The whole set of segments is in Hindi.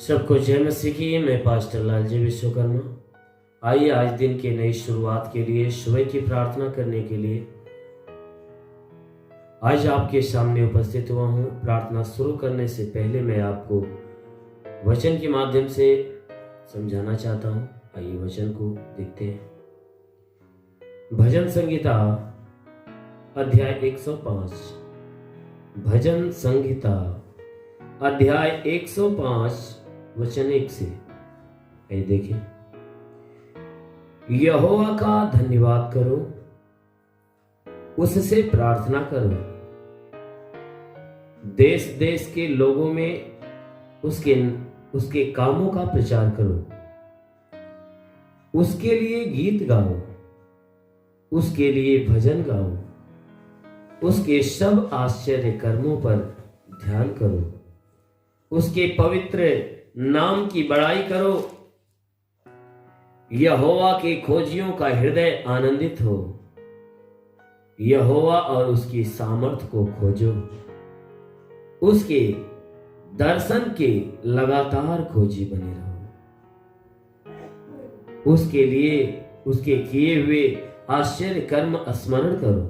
सबको जय मसीह की। मैं पास्टर लालजी विश्वकर्मा। आइए आज दिन के नई शुरुआत के लिए सुबह की प्रार्थना करने के लिए आज आपके सामने उपस्थित हुआ हूँ। प्रार्थना शुरू करने से पहले मैं आपको वचन के माध्यम से समझाना चाहता हूँ। आइए वचन को देखते हैं। भजन संहिता अध्याय 105। भजन संहिता अध्याय 105 वचन 1 से। आइए देखें। यहोवा का धन्यवाद करो, उससे प्रार्थना करो, देश देश के लोगों में उसके कामों का प्रचार करो, उसके लिए गीत गाओ, उसके लिए भजन गाओ, उसके सब आश्चर्य कर्मों पर ध्यान करो, उसके पवित्र नाम की बड़ाई करो। यहोवा के खोजियों का हृदय आनंदित हो, यहोवा और उसकी सामर्थ को खोजो, उसके दर्शन के लगातार खोजी बने रहो, उसके लिए उसके किए हुए आश्चर्य कर्म स्मरण करो,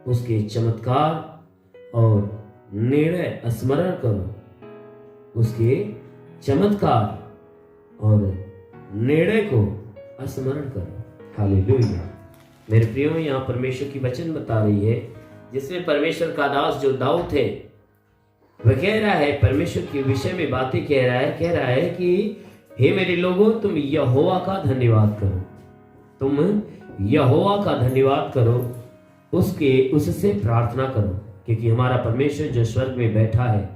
उसके चमत्कार और निर्णय स्मरण करो, उसके चमत्कार और निर्णय को स्मरण करो। हालेलुया। मेरे प्रियो, यहाँ परमेश्वर की वचन बता रही है, जिसमें परमेश्वर का दास जो दाऊद है वह कह रहा है, परमेश्वर के विषय में बातें कह रहा है कि हे मेरे लोगों, तुम यहोवा का धन्यवाद करो, तुम यहोवा का धन्यवाद करो, उससे प्रार्थना करो, क्योंकि हमारा परमेश्वर जो स्वर्ग में बैठा है।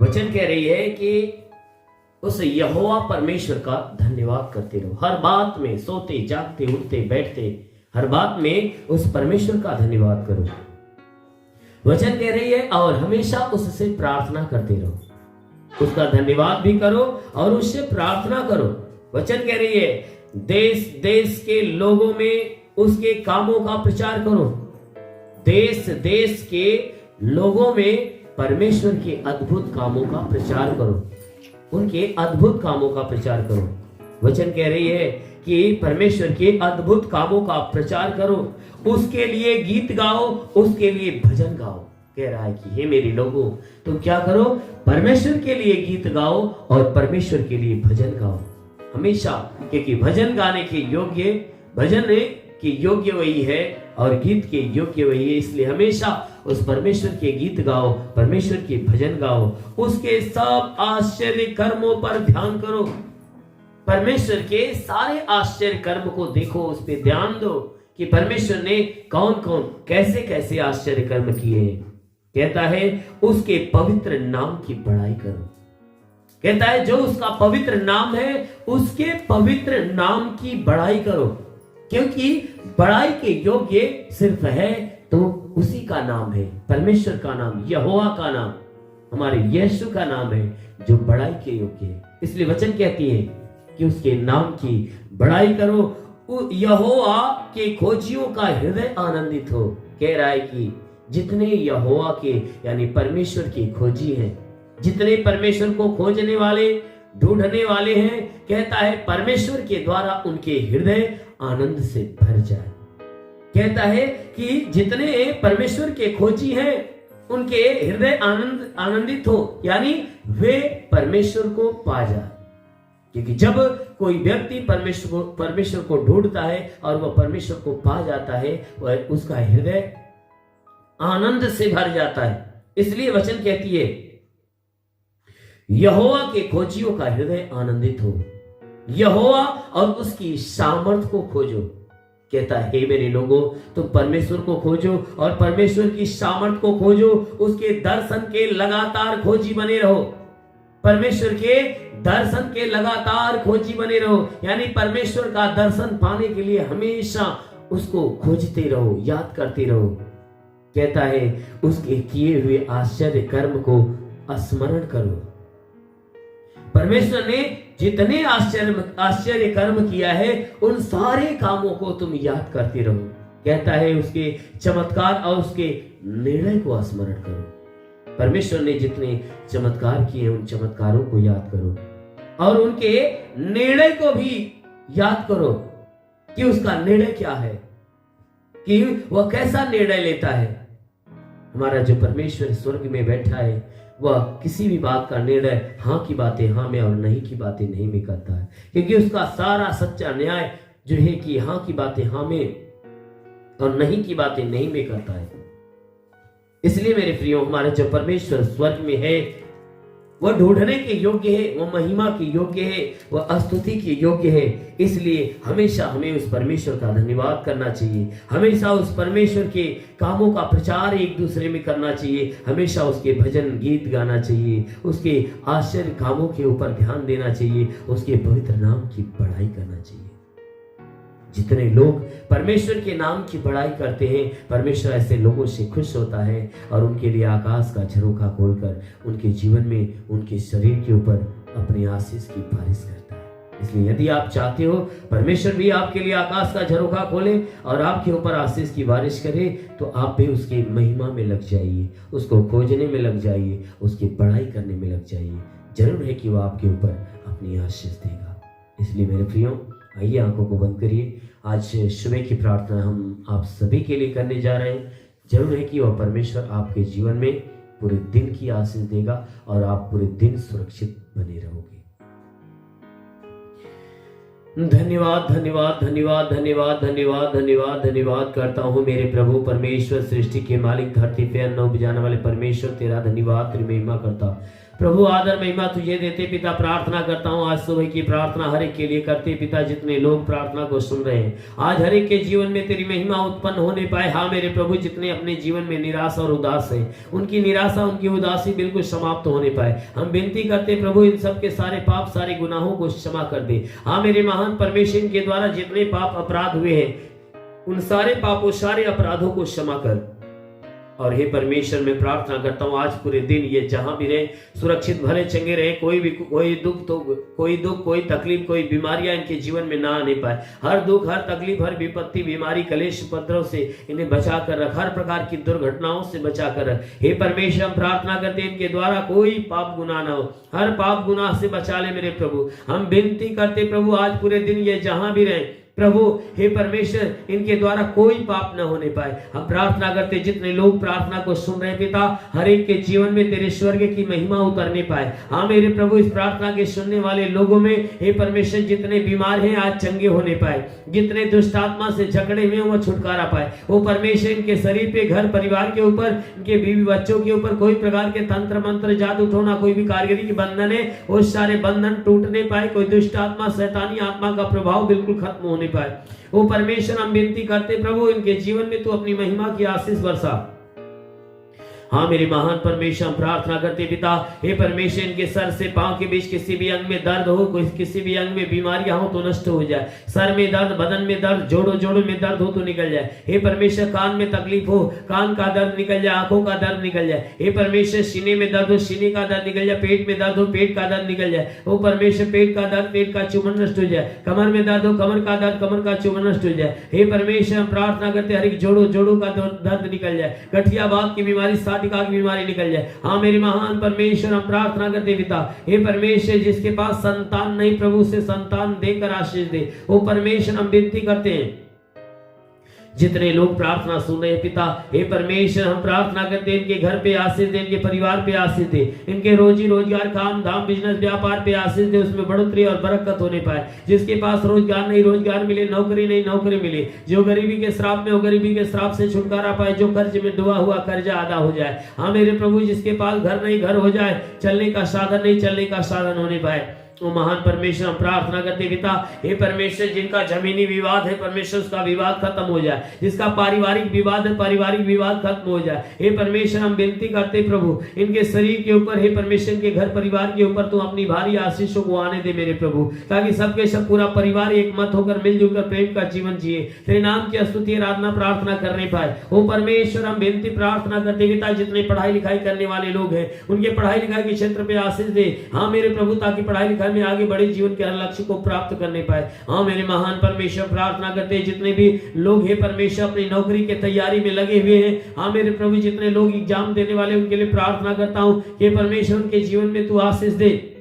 वचन कह रही है कि उस यहोवा परमेश्वर का धन्यवाद करते रहो। हर बात में, सोते जागते उठते बैठते, हर बात में उस परमेश्वर का धन्यवाद करो। वचन कह रही है और हमेशा उससे प्रार्थना करते रहो, उसका धन्यवाद भी करो और उससे प्रार्थना करो। वचन कह रही है देश देश के लोगों में उसके कामों का प्रचार करो, देश देश के लोगों में परमेश्वर के अद्भुत कामों का प्रचार करो, उनके अद्भुत कामों का प्रचार करो। वचन कह रही है कि परमेश्वर के अद्भुत कामों का प्रचार करो, उसके लिए गीत गाओ, उसके लिए भजन गाओ। कह रहा है कि हे मेरे लोगों, तुम क्या करो? परमेश्वर के लिए गीत गाओ और परमेश्वर के लिए भजन गाओ हमेशा, क्योंकि भजन गाने के योग्य, भजन के योग्य वही है और गीत के योग्य वही है। इसलिए हमेशा उस परमेश्वर के गीत गाओ, परमेश्वर के भजन गाओ, उसके सब आश्चर्य कर्मों पर ध्यान करो, परमेश्वर के सारे आश्चर्य कर्म को देखो, उस पर ध्यान दो कि परमेश्वर ने कौन कौन कैसे कैसे आश्चर्य कर्म किए हैं। कहता है उसके पवित्र नाम की बड़ाई करो। कहता है जो उसका पवित्र नाम है, उसके पवित्र नाम की बड़ाई करो, क्योंकि बड़ाई के योग्य सिर्फ है तो उसी का नाम है, परमेश्वर का नाम, यहोवा का नाम, हमारे यीशु का नाम है जो बड़ाई के योग्य है। इसलिए वचन कहती है कि उसके नाम की बड़ाई करो। यहोवा के खोजियों का हृदय आनंदित हो। कह रहा है कि जितने यहोवा के यानी परमेश्वर के खोजी हैं, जितने परमेश्वर को खोजने वाले, ढूंढने वाले हैं, कहता है परमेश्वर के द्वारा उनके हृदय आनंद से भर जाए। कहता है कि जितने परमेश्वर के खोजी हैं उनके हृदय आनंदित हो, यानी वे परमेश्वर को पा जाए। क्योंकि जब कोई व्यक्ति परमेश्वर को ढूंढता है और वह परमेश्वर को पा जाता है, वह उसका हृदय आनंद से भर जाता है। इसलिए वचन कहती है यहोवा के खोजियों का हृदय आनंदित हो, यहोवा और उसकी सामर्थ को खोजो। कहता है हे मेरे लोगों, तुम परमेश्वर को खोजो और परमेश्वर की सामर्थ को खोजो, उसके दर्शन के लगातार खोजी बने रहो, परमेश्वर के दर्शन के लगातार खोजी बने रहो, यानी परमेश्वर का दर्शन पाने के लिए हमेशा उसको खोजते रहो, याद करते रहो। कहता है उसके किए हुए आश्चर्य कर्म को स्मरण करो। परमेश्वर ने जितने आश्चर्य कर्म किया है, उन सारे कामों को तुम याद करते रहो। कहता है उसके चमत्कार और उसके निर्णय को स्मरण करो। परमेश्वर ने जितने चमत्कार किए उन चमत्कारों को याद करो और उनके निर्णय को भी याद करो कि उसका निर्णय क्या है, कि वह कैसा निर्णय लेता है। हमारा जो परमेश्वर स्वर्ग में बैठा है वह किसी भी बात का निर्णय हाँ की बातें हाँ में और नहीं की बातें नहीं में करता है, क्योंकि उसका सारा सच्चा न्याय जो है कि हाँ की बातें हाँ में और नहीं की बातें नहीं में करता है। इसलिए मेरे प्रियो, हमारे जो परमेश्वर स्वर्ग में है वह ढूंढने के योग्य है, वह महिमा के योग्य है, वह स्तुति के योग्य है। इसलिए हमेशा हमें उस परमेश्वर का धन्यवाद करना चाहिए, हमेशा उस परमेश्वर के कामों का प्रचार एक दूसरे में करना चाहिए, हमेशा उसके भजन गीत गाना चाहिए, उसके आश्चर्य कामों के ऊपर ध्यान देना चाहिए, उसके पवित्र नाम की बड़ाई करना चाहिए। जितने लोग परमेश्वर के नाम की बड़ाई करते हैं, परमेश्वर ऐसे लोगों से खुश होता है और उनके लिए आकाश का झरोखा खोलकर उनके जीवन में, उनके शरीर के ऊपर अपनी आशीष की बारिश करता है। इसलिए यदि आप चाहते हो परमेश्वर भी आपके लिए आकाश का झरोखा खोले और आपके ऊपर आशीष की बारिश करे, तो आप भी उसकी महिमा में लग जाइए, उसको खोजने में लग जाइए, उसकी बड़ाई करने में लग जाइए। जरूर है कि वह आपके ऊपर अपनी आशीष देगा। इसलिए मेरे प्रियो, आइए आंखों को बंद करिए। आज सुबह की प्रार्थना हम आप सभी के लिए करने जा रहे हैं। जरूर है कि वह परमेश्वर आपके जीवन में पूरे दिन की आशीष देगा और आप पूरे दिन सुरक्षित बने रहोगे। धन्यवाद धन्यवाद धन्यवाद धन्यवाद धन्यवाद धन्यवाद धन्यवाद करता हूँ मेरे प्रभु परमेश्वर, सृष्टि के मालिक, धरती पे अन्न उपजाने वाले परमेश्वर, तेरा धन्यवाद, तेरी महिमा करता हूँ प्रभु। आदर महिमा तुझे देते पिता। प्रार्थना करता हूँ आज सुबह की प्रार्थना हर एक के लिए करते पिता, जितने लोग प्रार्थना को सुन रहे हैं, आज हर एक के जीवन में तेरी महिमा उत्पन्न होने पाए। हाँ मेरे प्रभु, जितने अपने जीवन में निराश और उदास है, उनकी निराशा, उनकी उदासी बिल्कुल समाप्त होने पाए। हम विनती करते प्रभु, इन सब के सारे पाप, सारे गुनाहों को क्षमा कर दे। हाँ मेरे महान परमेश्वर के द्वारा जितने पाप अपराध हुए हैं, उन सारे पापों, सारे अपराधों को क्षमा कर। और हे परमेश्वर, मैं प्रार्थना करता हूँ आज पूरे दिन ये जहां भी रहे, सुरक्षित भले चंगे रहे, कोई दुख, कोई तकलीफ, कोई बीमारियां इनके जीवन में ना आने पाए। हर दुख, हर तकलीफ, हर विपत्ति, बीमारी, कलेश, उपद्रव से इन्हें बचा कर रख, हर प्रकार की दुर्घटनाओं से बचा कर रख। हे परमेश्वर, हम प्रार्थना करते हैं इनके द्वारा कोई पाप गुनाह ना हो, हर पाप गुनाह से बचा ले मेरे प्रभु। हम विनती करते प्रभु, आज पूरे दिन ये जहां भी रहे प्रभु, हे परमेश्वर, इनके द्वारा कोई पाप न होने पाए। हम प्रार्थना करते जितने लोग प्रार्थना को सुन रहे पिता, हर एक के जीवन में तेरे स्वर्ग की महिमा उतरने पाए। हाँ मेरे प्रभु, इस प्रार्थना के सुनने वाले लोगों में हे परमेश्वर जितने बीमार हैं आज चंगे होने पाए, जितने दुष्ट आत्मा से जकड़े हुए वो छुटकारा पाए। वो परमेश्वर इनके शरीर पे, घर परिवार के ऊपर, इनके बीवी बच्चों के ऊपर कोई प्रकार के तंत्र मंत्र, जादू टोना, कोई भी कारीगरी के बंधन है, वो सारे बंधन टूटने पाए। कोई दुष्ट आत्मा, शैतानी आत्मा का प्रभाव बिल्कुल खत्म होने पाए। वो परमेश्वर, हम विनती करते प्रभु, इनके जीवन में तू अपनी महिमा की आशीष बरसा। हाँ मेरे महान परमेश्वर, हम प्रार्थना करते पिता, हे परमेश्वर, इनके सर से पांव के बीच किसी भी अंग में दर्द हो, किसी भी अंग में बीमारियां हो तो नष्ट हो जाए। सर में दर्द, बदन में दर्द, जोड़ों में दर्द हो तो निकल जाए। हे परमेश्वर, कान में तकलीफ हो, कान का दर्द निकल जाए, आंखों का दर्द निकल जाए। हे परमेश्वर, सीने में दर्द हो, सीने का दर्द निकल जाए। पेट में दर्द हो, पेट का दर्द निकल जाए। ओ परमेश्वर, पेट का दर्द, पेट का चुभन नष्ट हो जाए। कमर में दर्द हो, कमर का दर्द, कमर का चुभन नष्ट हो जाए। हे परमेश्वर, हम प्रार्थना करते हर एक जोड़ों का दर्द निकल जाए। गठिया बात की बीमारी, साटिका की बीमारी निकल जाए। हाँ मेरे महान परमेश्वर, हम प्रार्थना करते पिता, हे परमेश्वर, जिसके पास संतान नहीं प्रभु से संतान देकर आशीष दे। ओ परमेश्वर, हम विनती करते हैं जितने लोग प्रार्थना सुन रहे हैं पिता, हे परमेश्वर, हम प्रार्थना करते हैं इनके घर पे आशीष दे, इनके परिवार पे आशीष दे, इनके रोजी रोजगार, काम धाम, बिजनेस, व्यापार पे आशीष दे, उसमें बढ़ोतरी और बरकत होने पाए। जिसके पास रोजगार नहीं, रोजगार मिले, नौकरी नहीं, नौकरी मिले। जो गरीबी के श्राप में, वो गरीबी के श्राप से छुटकारा पाए। जो कर्ज में डूबा हुआ कर्जा अदा हो जाए। हाँ मेरे प्रभु, जिसके पास घर नहीं, घर हो जाए। चलने का साधन नहीं, चलने का साधन होने पाए। ओ महान परमेश्वर, हम प्रार्थना करते पिता, हे परमेश्वर, जिनका जमीनी विवाद है परमेश्वर, उसका विवाद खत्म हो जाए। जिसका पारिवारिक विवाद है, पारिवारिक विवाद खत्म हो जाए। हे परमेश्वर, हम विनती करते प्रभु, इनके शरीर के ऊपर, हे परमेश्वर, के घर परिवार के ऊपर तू अपनी भारी आशीषों को आने दे मेरे प्रभु, ताकि सबके सब पूरा परिवार एक मत होकर मिलजुल कर प्रेम का जीवन जिए, तेरे नाम की स्तुति आराधना प्रार्थना करने पाए। ओ परमेश्वर, हम विनती प्रार्थना करते पिता, जितने पढ़ाई लिखाई करने वाले लोग हैं, उनके पढ़ाई लिखाई के क्षेत्र पे आशीष दे। हाँ मेरे प्रभु, ताकि पढ़ाई लिखाई अध्याय में आगे बड़े, जीवन के हर लक्ष्य को प्राप्त करने पाए। हाँ मेरे महान परमेश्वर, प्रार्थना करते हैं जितने भी लोग हैं परमेश्वर अपनी नौकरी के तैयारी में लगे हुए हैं, हाँ मेरे प्रभु जितने लोग एग्जाम देने वाले उनके लिए प्रार्थना करता हूँ कि परमेश्वर उनके जीवन में तू आशीष दे।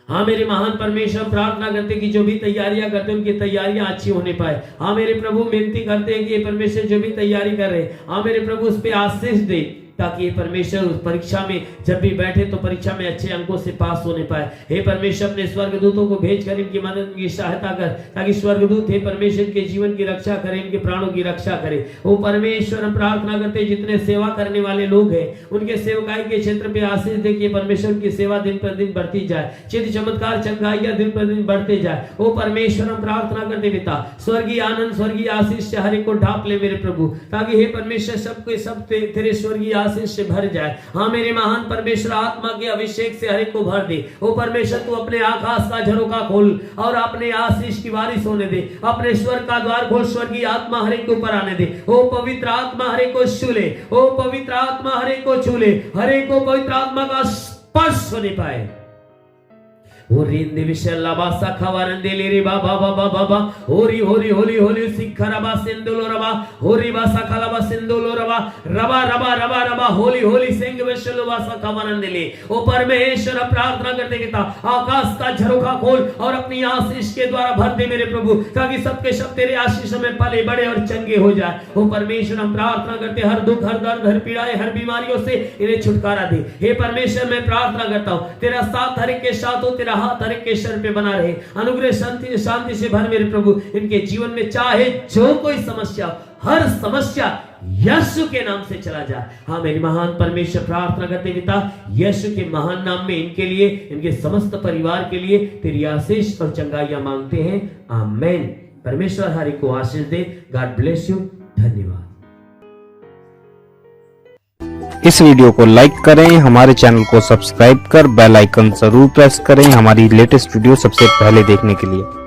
हाँ मेरे महान परमेश्वर, प्रार्थना करते कि जो भी तैयारियां करते हैं उनकी तैयारियां अच्छी होने पाए। हाँ मेरे प्रभु विनती करते हैं कि ये परमेश्वर जो भी तैयारी कर रहे हैं, हाँ मेरे प्रभु उस पर आशीष दे, ताकि परमेश्वर उस परीक्षा में जब भी बैठे तो परीक्षा में अच्छे अंकों से पास होने पाए। हे परमेश्वर, अपने स्वर्गदूतों को भेजकर इनकी मदद, इनकी सहायता कर, ताकि स्वर्गदूत हे परमेश्वर के जीवन की रक्षा करें, इनके प्राणों की रक्षा करें। ओ परमेश्वर, हम प्रार्थना करते जितने सेवा करने वाले लोग हैं उनके सेवकाई के क्षेत्र पे आशीष दे कि परमेश्वर की सेवा दिन पर दिन बढ़ती जाए, चिन्ह चमत्कार चंगाइयां दिन पर दिन बढ़ते जाए। ओ परमेश्वर, हम प्रार्थना करते पिता, स्वर्गीय आनंद, स्वर्गीय आशीष से हर एक को ढांप ले मेरे प्रभु, ताकि हे परमेश्वर सबके सब तेरे स्वर्गीय आशीष से भर जाए। हाँ मेरे महान परमेश्वर, आत्मा के अभिषेक से हर एक को भर दे। ओ परमेश्वर, तू अपने आकाश का झरोका खोल और अपने आशीष की बारिश होने दे, अपने स्वर्ग का द्वार खोल, स्वर्गीय आत्मा हर एक के ऊपर आने दे। ओ पवित्र आत्मा हर एक को छू ले, ओ पवित्र आत्मा हर एक को छू ले, हर एक को पवित्र आत्मा का स्पर्श होने पाए। परमेश्वर, प्रार्थना करते पिता, आकाश का झरोखा खोल और अपनी आशीष के द्वारा भर दे मेरे प्रभु, ताकि सबके सब तेरे आशीष में पले बड़े और चंगे हो जाए। ओ परमेश्वर, हम प्रार्थना करते हर दुख, हर दर्द, हर पीड़ाएं, हर बीमारियों से इन्हें छुटकारा दे। हे परमेश्वर, मैं प्रार्थना करता हूँ तेरा साथ हर एक के साथ हो, तेरा हाथ हर एक के सर पे बना रहे, अनुग्रह शांति से भर मेरे प्रभु इनके जीवन में, चाहे जो कोई समस्या, हर समस्या यीशु के नाम से चला जाए। हाँ मेरे महान परमेश्वर, प्रार्थना करते पिता, यीशु के महान नाम में इनके लिए, इनके समस्त परिवार के लिए तेरी आशीष और चंगाइयां मांगते हैं। आमीन। परमेश्वर हर एक को आशीष दे। God bless you. धन्यवाद। इस वीडियो को लाइक करें, हमारे चैनल को सब्सक्राइब कर बेल आइकन जरूर प्रेस करें हमारी लेटेस्ट वीडियो सबसे पहले देखने के लिए।